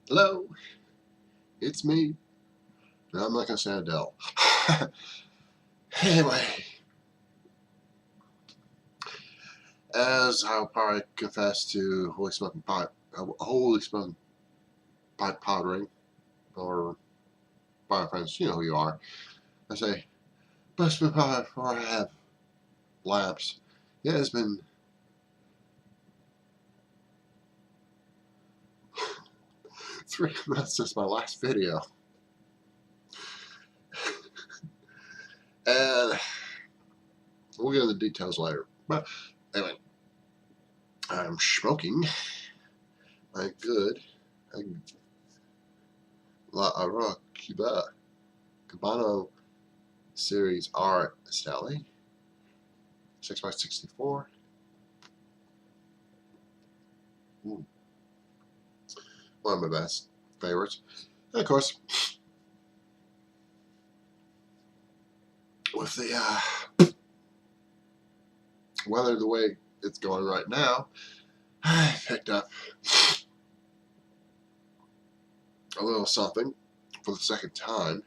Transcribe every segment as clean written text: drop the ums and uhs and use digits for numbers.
Hello, it's me. No, I'm not gonna say Adele. Anyway, as I'll probably confess to holy smoking pipe pottering, or by friends, you know who you are. I say, bust me pipe before I have laps. Yeah, it's been 3 months since my last video, and we'll get into the details later. But anyway, I'm smoking a good La Aurora Cubano Series R Sally 6x64. Ooh, one of my best favorites. And of course, with the weather the way it's going right now, I picked up a little something for the second time.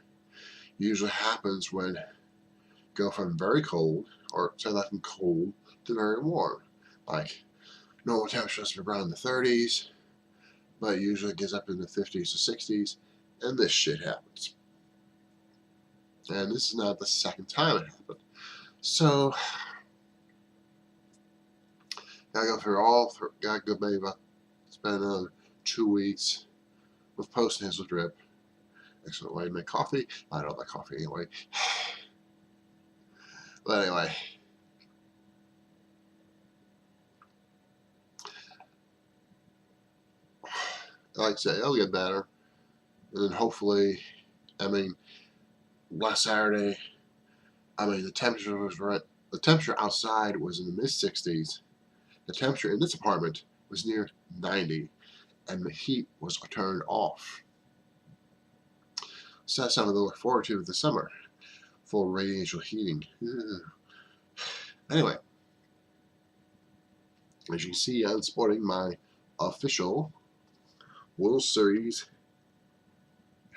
Usually happens when you go from very cold, or say that from cold, to very warm. Like normal temperature is around the 30s, but it usually gets up in the 50s to 60s, and this shit happens. And this is not the second time it happened. So, gotta go maybe about, spend another 2 weeks with post-nasal drip. Excellent way to make coffee. I don't like coffee anyway. But anyway, like I say, it'll get better. And then hopefully, last Saturday, the temperature was right. The temperature outside was in the mid-60s. The temperature in this apartment was near 90, and the heat was turned off. So that's something to look forward to this summer. Full radiant heating. Anyway, as you can see, I'm sporting my official World Series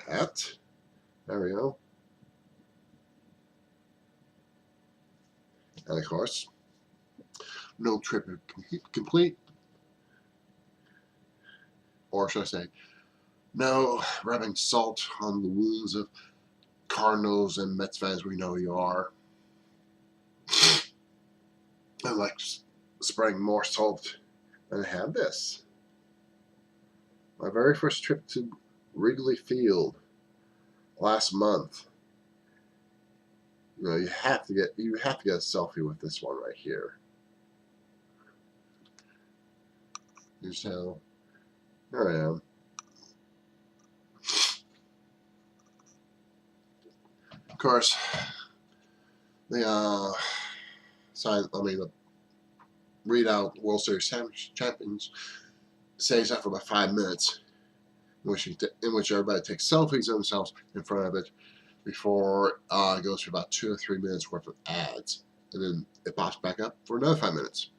hat. There we go. And of course, no trip complete, or should I say, no rubbing salt on the wounds of Cardinals and Mets fans we know you are. I'm like spraying more salt than I have this. My very first trip to Wrigley Field last month. You have to get a selfie with this one right here. Here's how. There I am. Of course, the readout World Series champions stays out for about 5 minutes, in which everybody takes selfies of themselves in front of it before it goes for about 2 or 3 minutes worth of ads, and then it pops back up for another 5 minutes.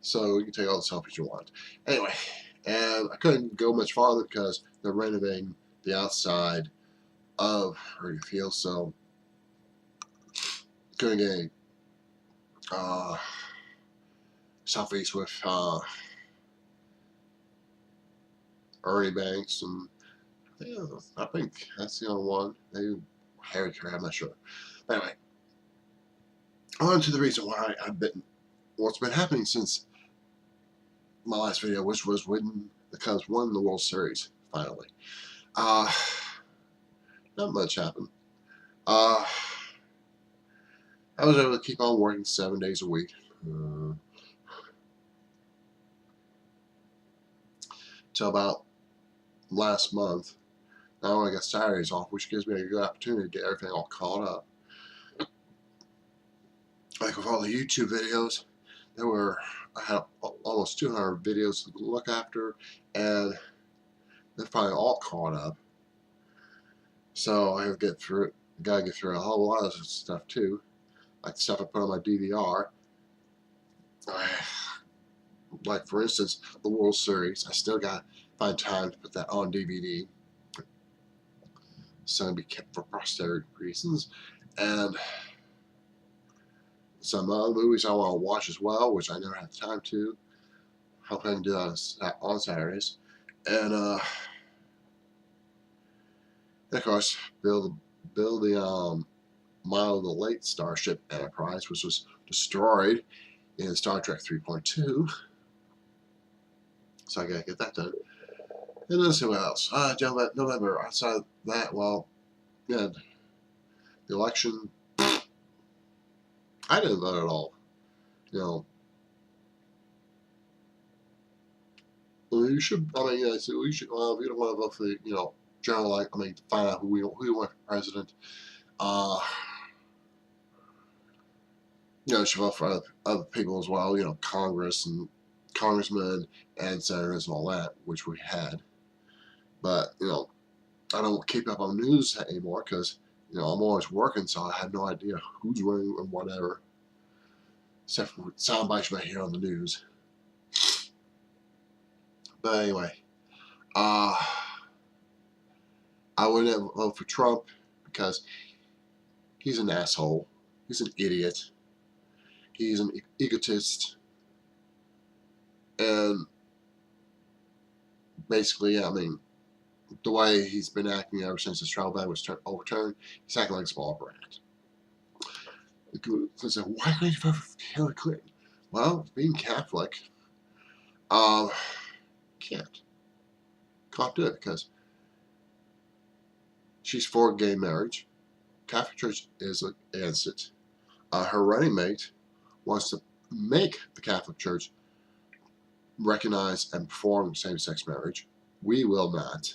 So you can take all the selfies you want. Anyway, and I couldn't go much farther because they're renovating the outside of Wrigley Field, so couldn't get any selfies with Ernie Banks, and yeah, I think that's the only one. Maybe Harry Carey, I'm not sure. But anyway, on to the reason why what's been happening since my last video, which was when the Cubs won the World Series finally. Not much happened. I was able to keep on working 7 days a week. Till about last month. Now I got Saturdays off, which gives me a good opportunity to get everything all caught up. Like with all the YouTube videos, I had almost 200 videos to look after, and they're probably all caught up. So I gotta get through a whole lot of stuff too, like the stuff I put on my DVR. Like, for instance, the World Series. I still got to find time to put that on DVD. So it'll be kept for posterity reasons. And some other movies I want to watch as well, which I never had time to. Hope I can do that on Saturdays. And of course, build the model of the late Starship Enterprise, which was destroyed in Star Trek 3.2. So I gotta get that done. And let's see what else. November. Outside of that, well, yeah, the election. I didn't vote at all. You know, well, you should. I mean, yeah, so we should. Well, if you don't want to vote for the, general, like, I mean, find out who we want for president. Uh, you should vote for other people as well. Congress and congressmen and senators and all that, which we had. But I don't keep up on news anymore because I'm always working, so I have no idea who's running and whatever, except for sound bites you might hear on the news. But anyway, I wouldn't vote for Trump because he's an asshole. He's an idiot. He's an egotist. And basically, I mean, the way he's been acting ever since his trial ban was overturned, he's acting like a small brat. So, why can't you vote for Hillary Clinton? Well, being Catholic, can't do it because she's for gay marriage. Catholic Church is against it. Her running mate wants to make the Catholic Church recognize and perform same-sex marriage. We will not,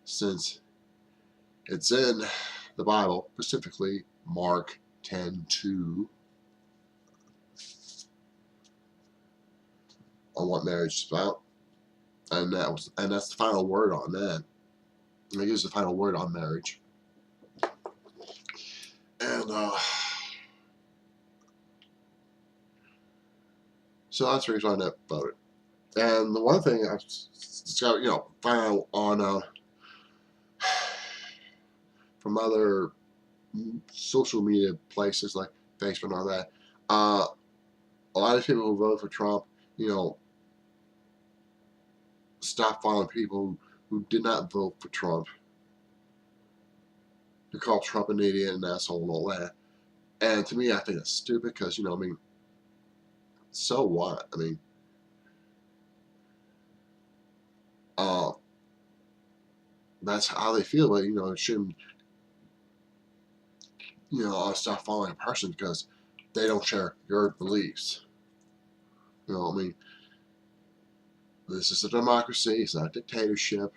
since it's in the Bible, specifically Mark 10:2, on what marriage is about, and that's the final word on that. They use the final word on marriage, and so that's the reason why I never voted. And the one thing I've got, find out on from other social media places like Facebook and all that, a lot of people who vote for Trump, stop following people who did not vote for Trump. They call Trump an idiot and asshole and all that. And to me, I think that's stupid because, I mean, so what? I mean, that's how they feel, but, it shouldn't, stop following a person because they don't share your beliefs. I mean, this is a democracy. It's not a dictatorship.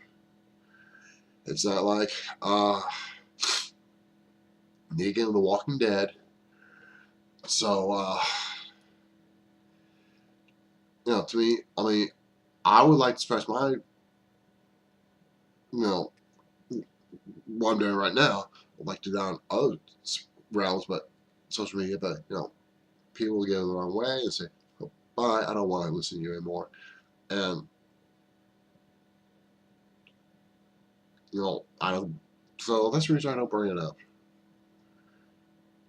It's not like Negan of The Walking Dead. So, to me, I mean, I would like to express my, what I'm doing right now. I'd like to do on other realms, but social media, but, people go the wrong way and say, oh, bye, I don't want to listen to you anymore. And, I don't, so that's the reason I don't bring it up.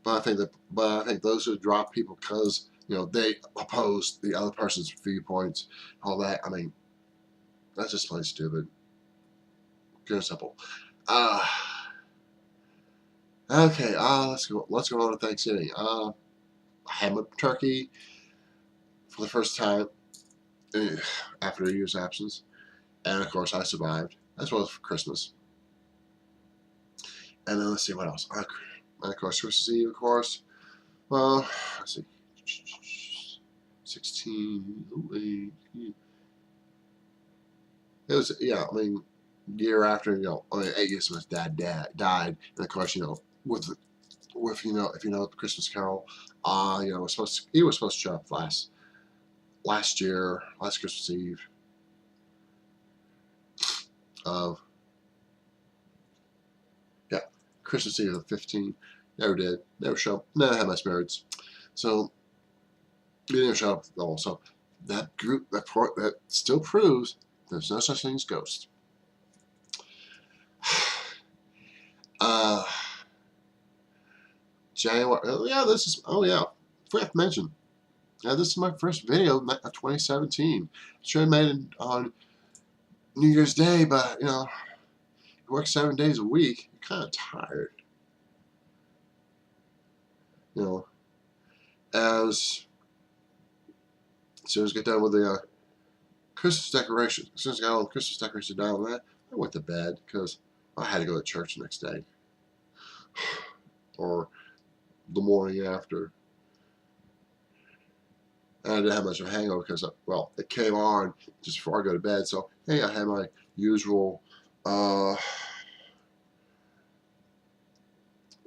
But I think those who drop people because, they oppose the other person's viewpoints, all that, I mean, that's just plain stupid. Pure and simple. Okay, let's go on to Thanksgiving. I had my turkey for the first time after a year's absence. And of course I survived, as well as for Christmas. And then let's see what else. And of course Christmas Eve, of course. Well, let's see. 16, 8, it was, I mean, year after, I mean, 8 years since my dad died. And of course, with if you know the Christmas Carol, he was supposed to show up last Christmas Eve of Christmas Eve of 15. Never did. Never showed up. Never had my spirits. So He didn't show up at all. So that still proves there's no such thing as ghosts. January. Oh yeah, this is. Oh yeah, forgot to mention. Yeah, this is my first video of 2017. Should have made it on New Year's Day, but you know, you work 7 days a week. You're kind of tired. You know, as soon as I get done with the Christmas decorations, as soon as I got all the Christmas decorations down, I went to bed because I had to go to church the next day or the morning after. And I didn't have much of a hangover because, well, it came on just before I go to bed. So, hey, I had my usual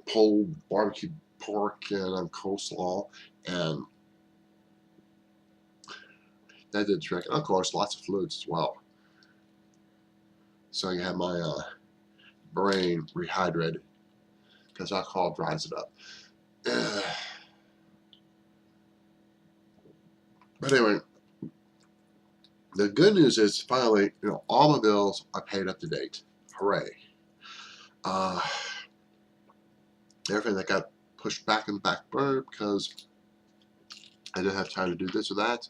pulled barbecue pork and coleslaw, and that did the trick. And of course, lots of fluids as well. So I can have my brain rehydrated because alcohol dries it up. But anyway, the good news is finally, you know, all my bills are paid up to date. Hooray! Everything that got pushed back in the back burner because I didn't have time to do this or that.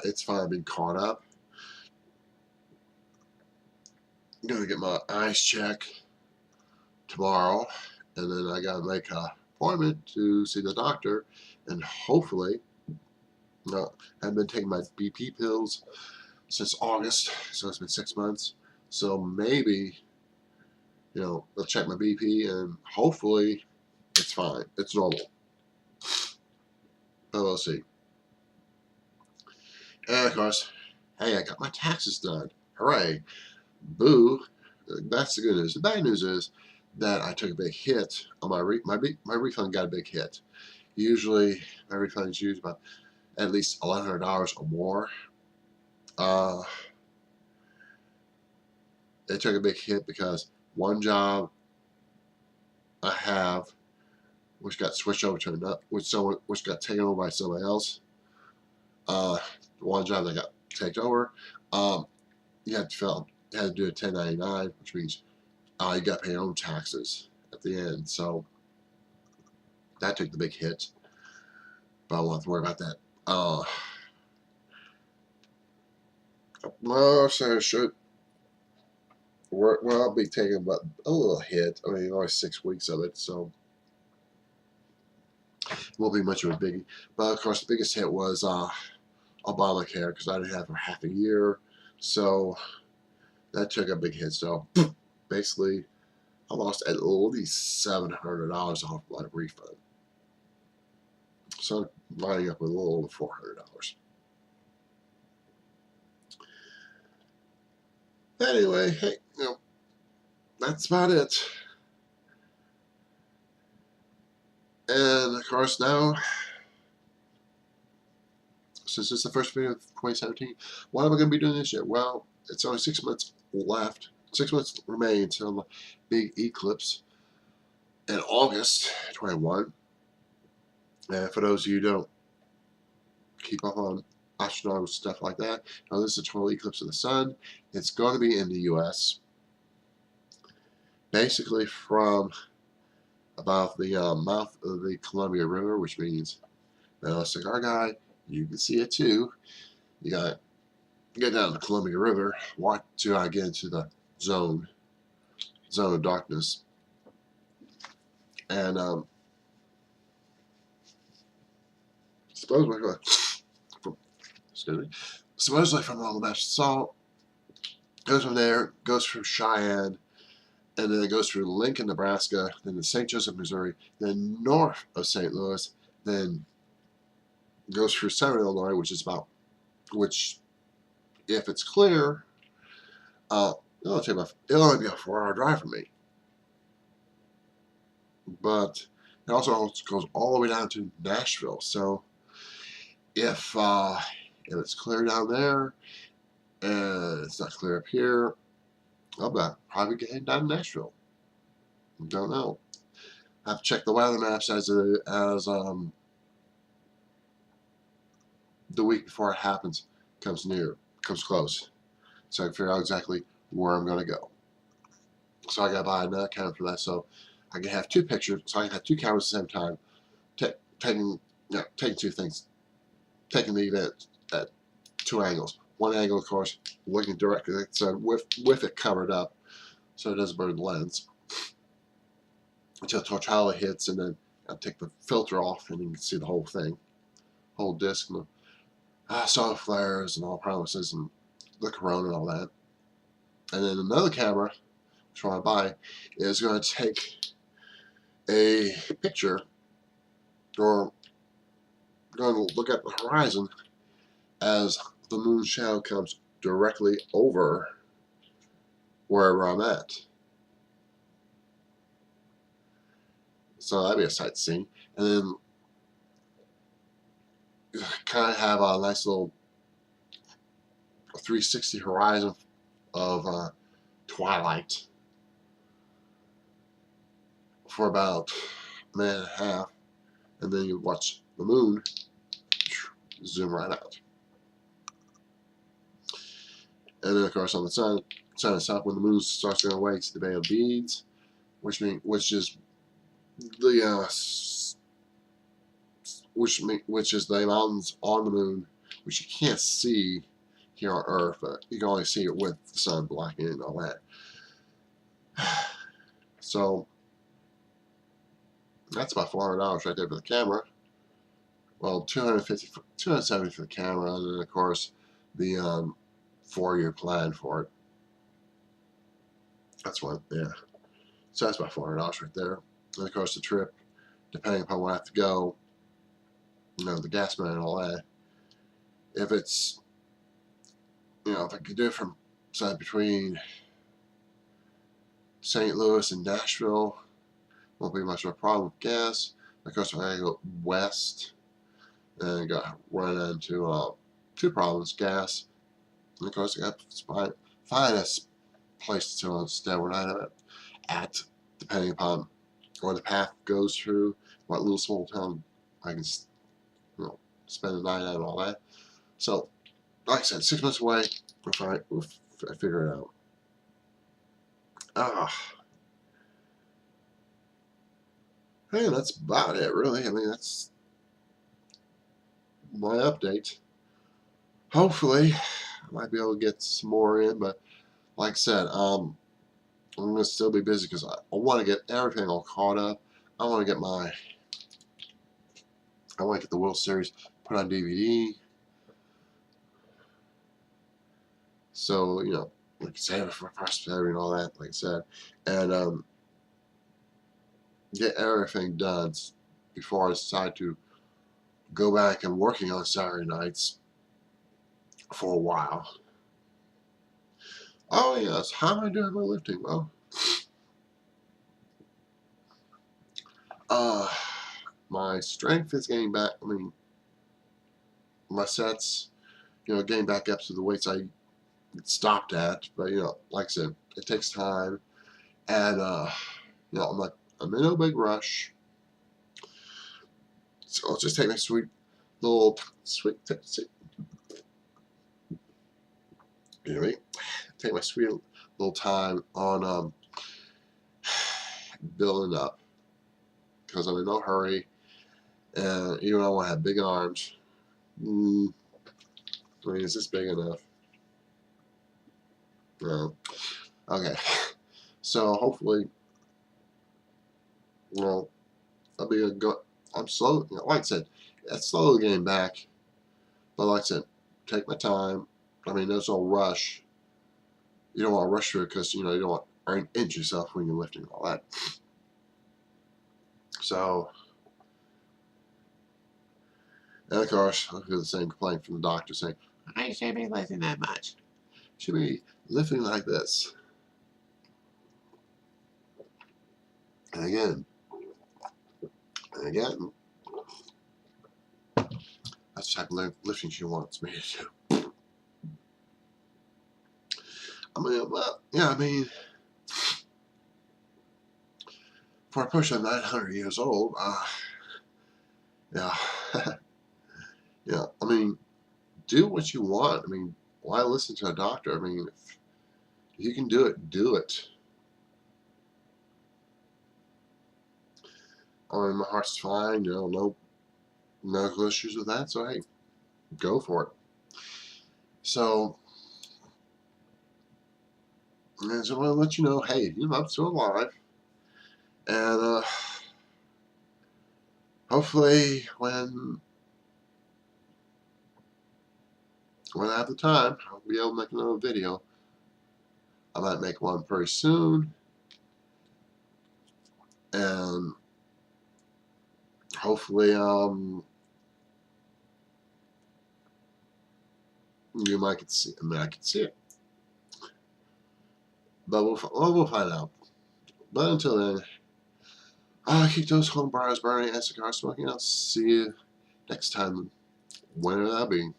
It's finally been caught up. I'm gonna get my eyes checked tomorrow, and then I gotta make an appointment to see the doctor, and hopefully, I've been taking my BP pills since August, so it's been 6 months. So maybe, you know, they'll check my BP, and hopefully, it's fine. It's normal. But we'll see. And of course, hey, I got my taxes done. Hooray! Boo! That's the good news. The bad news is that I took a big hit on my refund. Got a big hit. Usually, my refund is usually about at least $1,100 or more. It took a big hit because one job I have, which got switched over to another, which got taken over by somebody else. One job that got taken over, you had to do a 1099, which means you got to pay your own taxes at the end. So that took the big hit, but I won't have to worry about that. Well, so I should. Well, I'll be taking about a little hit. I mean, only 6 weeks of it, so it won't be much of a biggie. But of course, the biggest hit was Obamacare because I didn't have it for half a year, so that took a big hit. So basically, I lost at least $700 off my refund. So I'm lining up with a little over $400. Anyway, hey, you know, that's about it. And of course now, since it's the first video of 2017, what am I going to be doing this year? Well, it's only 6 months left. 6 months remain until the big eclipse in August 21. And for those of you who don't keep up on astronomical stuff like that, now this is a total eclipse of the sun. It's going to be in the U.S. basically from about the mouth of the Columbia River, which means, now, cigar guy, you can see it too. You got to get down the Columbia River, watch to get into the zone of darkness, and supposedly from all the salt goes from there, goes through Cheyenne, and then it goes through Lincoln, Nebraska, then to St. Joseph, Missouri, then north of St. Louis, then goes through Southern Illinois, which if it's clear, it'll only be a 4-hour drive for me. But it also goes all the way down to Nashville. So if it's clear down there and it's not clear up here, I'll probably get heading down to Nashville. Don't know. I have to check the weather maps as the week before it happens comes close. So I can figure out exactly where I'm going to go. So I got to buy another camera for that, so I can have two pictures, so I can have two cameras at the same time, taking two things, taking the event at two angles. One angle, of course, looking directly at the sun with it covered up, so it doesn't burn the lens until totality hits, and then I'll take the filter off, and you can see the whole thing, whole disc, and the solar flares and all promises, and the corona and all that. And then another camera, which I want to buy, is going to take a picture, or going to look at the horizon as the moon shadow comes directly over wherever I'm at. So that'd be a sight to see. And then kind of have a nice little 360 horizon of twilight for about a minute and a half, and then you watch the moon zoom right out. And then of course on the sun is up when the moon starts going away. It's the Bay of Beads, which is the which is the mountains on the moon, which you can't see here on Earth, but you can only see it with the sun blocking it and all that. So that's about $400 right there for the camera. Well, $270 for the camera, and then of course the 4-year plan for it. That's one, yeah. So that's about $400 right there. And of course the trip, depending upon where I have to go, the gas money and all that. If it's, if I could do it from between St. Louis and Nashville, won't be much of a problem with gas. Of course, if I go west, then I got run into two problems: gas, and of course I got to find a place to stay where I'm at, depending upon where the path goes through, what little small town I can, spend the night at and all that. So, like I said, 6 months away, we'll figure it out. Hey, that's about it, really. I mean, that's my update. Hopefully, I might be able to get some more in, but like I said, I'm going to still be busy because I want to get everything all caught up. I want to get the World Series put on DVD. So, like I said, for prosperity and all that, like I said, and get everything done before I decide to go back and working on Saturday nights for a while. Oh yes, how am I doing my lifting? Well, my strength is getting back. I mean, my sets, getting back up to the weights I stopped at. But like I said, it takes time, and I'm in no big rush. So I'll just take my sweet take my sweet little time on building up, because I'm in no hurry, and even though I have big arms, I mean, is this big enough? No. Okay. So hopefully, I'll be I'm slow. Like I said, it's slowly getting back, but like I said, take my time. I mean, there's no rush. You don't want to rush through it because you don't want to injure yourself when you're lifting and all that. So, and of course, I hear the same complaint from the doctor saying, "I shouldn't be lifting that much. Should be lifting like this." And again, that's the type of lifting she wants me to do. I mean, well, yeah, I mean, for a person 900 years old, yeah, yeah, I mean, do what you want. I mean, why listen to a doctor? I mean, if you can do it, do it. I mean, my heart's fine, you know, no medical issues with that, so hey, go for it. So, I just want to let you know, hey, I'm still alive, and hopefully when I have the time, I'll be able to make another video. I might make one pretty soon, and hopefully you might could see. I mean, I can see it, but we'll find out. But until then, I'll keep those home bars burning and cigar smoking. I'll see you next time, whenever that be.